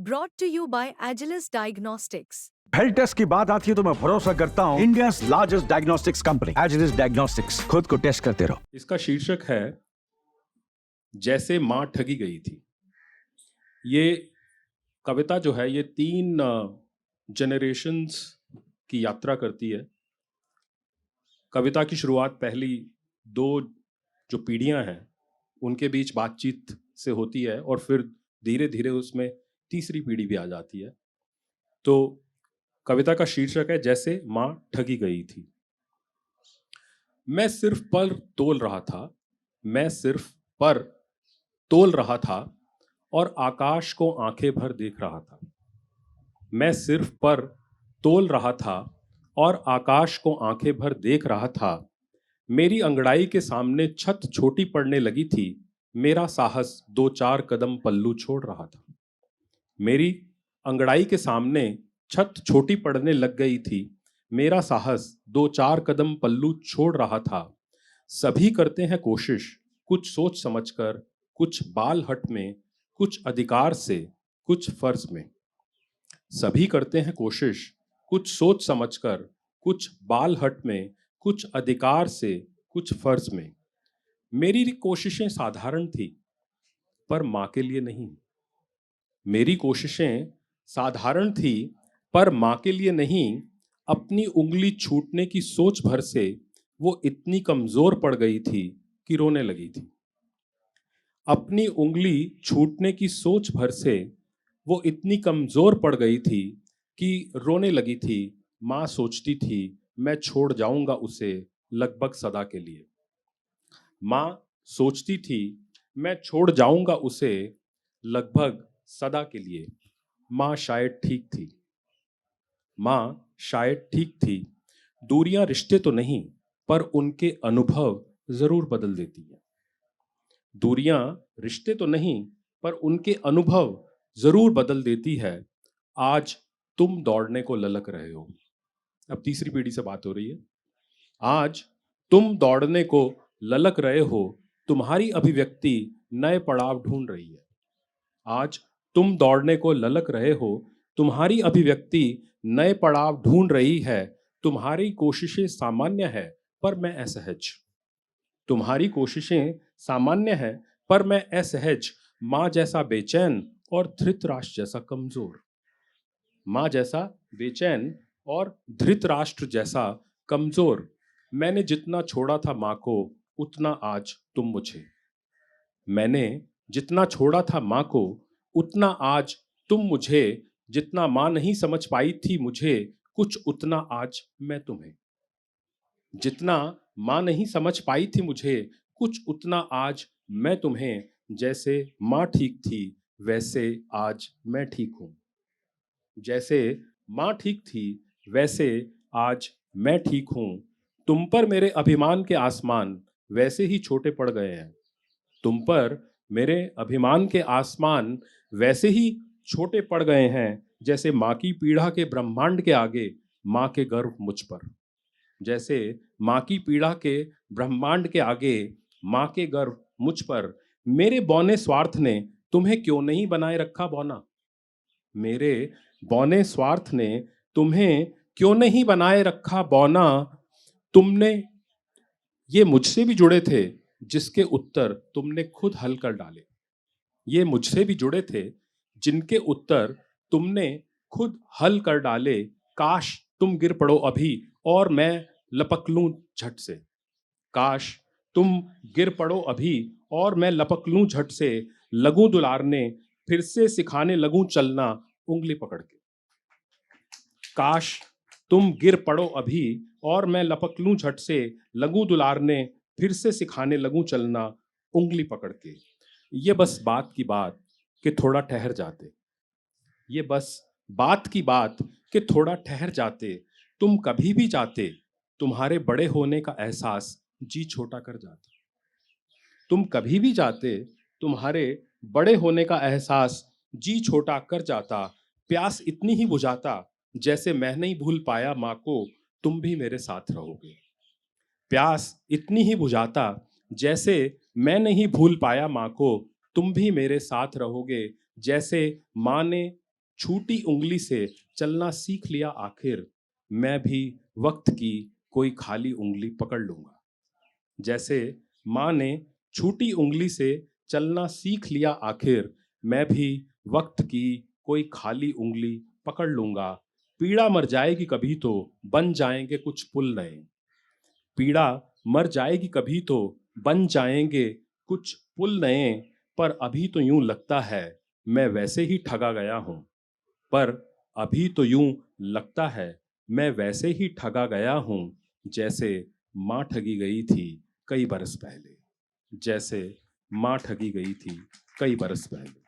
brought to you by Agilus Diagnostics. Health test की बात आती है तो मैं भरोसा करता हूँ India largest diagnostics company Agilus diagnostics. खुद को टेस्ट करते रहो। इसका शीर्षक है जैसे मां ठगी गई थी। ये कविता जो है ये 3 जनरेशन्स की यात्रा करती है। कविता की शुरुआत पहली 2 जो पीढ़ियां हैं उनके बीच बातचीत से होती है और फिर धीरे धीरे उसमें तीसरी पीढ़ी भी आ जाती है। तो कविता का शीर्षक है जैसे मां ठगी गई थी। मैं सिर्फ पर तोल रहा था, मैं सिर्फ पर तोल रहा था और आकाश को आंखें भर देख रहा था। मैं सिर्फ पर तोल रहा था और आकाश को आंखें भर देख रहा था। मेरी अंगड़ाई के सामने छत छोटी पड़ने लगी थी। मेरा साहस 2-4 कदम पल्लू छोड़ रहा था। मेरी अंगड़ाई के सामने छत छोटी पड़ने लग गई थी। मेरा साहस 2-4 कदम पल्लू छोड़ रहा था। सभी करते हैं कोशिश, कुछ सोच समझकर, कुछ बाल हट में, कुछ अधिकार से, कुछ फर्ज में। सभी करते हैं कोशिश, कुछ सोच समझकर, कुछ बाल हट में, कुछ अधिकार से, कुछ फर्ज में। मेरी कोशिशें साधारण थी, पर मां के लिए नहीं। मेरी कोशिशें साधारण थी, पर मां के लिए नहीं। अपनी उंगली छूटने की सोच भर से वो इतनी कमजोर पड़ गई थी कि रोने लगी थी। अपनी उंगली छूटने की सोच भर से वो इतनी कमजोर पड़ गई थी कि रोने लगी थी। मां सोचती थी मैं छोड़ जाऊंगा उसे लगभग सदा के लिए। मां सोचती थी मैं छोड़ जाऊंगा उसे लगभग सदा के लिए। मां शायद ठीक थी। मां शायद ठीक थी। दूरियां रिश्ते तो नहीं, पर उनके अनुभव जरूर बदल देती हैं। दूरियां रिश्ते तो नहीं, पर उनके अनुभव जरूर बदल देती है। आज तुम दौड़ने को ललक रहे हो। अब तीसरी पीढ़ी से बात हो रही है। आज तुम दौड़ने को ललक रहे हो। तुम्हारी अभिव्यक्ति नए पड़ाव ढूंढ रही है। आज तुम दौड़ने को ललक रहे हो। तुम्हारी अभिव्यक्ति नए पड़ाव ढूंढ रही है। तुम्हारी कोशिशें सामान्य है, पर मैं असहज। तुम्हारी कोशिशें सामान्य है, पर मैं असहज। मां जैसा बेचैन और धृतराष्ट्र जैसा कमजोर। मां जैसा बेचैन और धृतराष्ट्र जैसा कमजोर। मैंने जितना छोड़ा था मां को, उतना आज तुम मुझे। मैंने जितना छोड़ा था मां को, उतना आज तुम मुझे। जितना मां नहीं समझ पाई थी मुझे, कुछ उतना आज मैं तुम्हें। जितना मां नहीं समझ पाई थी मुझे, कुछ उतना आज मैं तुम्हें। जैसे मां ठीक थी, वैसे आज मैं ठीक हूं। जैसे मां ठीक थी, वैसे आज मैं ठीक हूं। तुम पर मेरे अभिमान के आसमान वैसे ही छोटे पड़ गए हैं। तुम पर मेरे अभिमान के आसमान वैसे ही छोटे पड़ गए हैं। जैसे मां की पीड़ा के ब्रह्मांड के आगे मां के गर्व मुझ पर। जैसे मां की पीड़ा के ब्रह्मांड के आगे मां के गर्व मुझ पर। मेरे बौने स्वार्थ ने तुम्हें क्यों नहीं बनाए रखा बौना। मेरे बौने स्वार्थ ने तुम्हें क्यों नहीं बनाए रखा बौना। तुमने ये मुझसे भी जुड़े थे, जिसके उत्तर तुमने खुद हल कर डाले। ये मुझसे भी जुड़े थे, जिनके उत्तर तुमने खुद हल कर डाले। काश तुम गिर पड़ो अभी और मैं लपक लूं झट से। काश तुम गिर पड़ो अभी और मैं लपक लूं झट से। लगूं दुलारने, फिर से सिखाने लगूं चलना उंगली पकड़ के। काश तुम गिर पड़ो अभी और मैं लपक लूं झट से। लगूं दुलारने, फिर से सिखाने लगूं चलना उंगली पकड़ के। ये बस बात की बात कि थोड़ा ठहर जाते। ये बस बात की बात कि थोड़ा ठहर जाते। तुम कभी भी जाते, तुम्हारे बड़े होने का एहसास जी छोटा कर जाता। तुम कभी भी जाते, तुम्हारे बड़े होने का एहसास जी छोटा कर जाता। प्यास इतनी ही बुझाता, जैसे मैं नहीं भूल पाया मां को, तुम भी मेरे साथ रहोगे। प्यास इतनी ही बुझाता, जैसे मैं नहीं भूल पाया मां को, तुम भी मेरे साथ रहोगे। जैसे मां ने छूटी उंगली से चलना सीख लिया आखिर, मैं भी वक्त की कोई खाली उंगली पकड़ लूंगा। जैसे माँ ने छूटी उंगली से चलना सीख लिया आखिर, मैं भी वक्त की कोई खाली उंगली पकड़ लूंगा। पीड़ा मर जाएगी कभी तो बन जाएंगे कुछ पुल नए। पीड़ा मर जाएगी कभी तो बन जाएंगे कुछ पुल नए। पर अभी तो यूं लगता है मैं वैसे ही ठगा गया हूं। पर अभी तो यूं लगता है मैं वैसे ही ठगा गया हूं, जैसे माँ ठगी गई थी कई बरस पहले। जैसे माँ ठगी गई थी कई बरस पहले।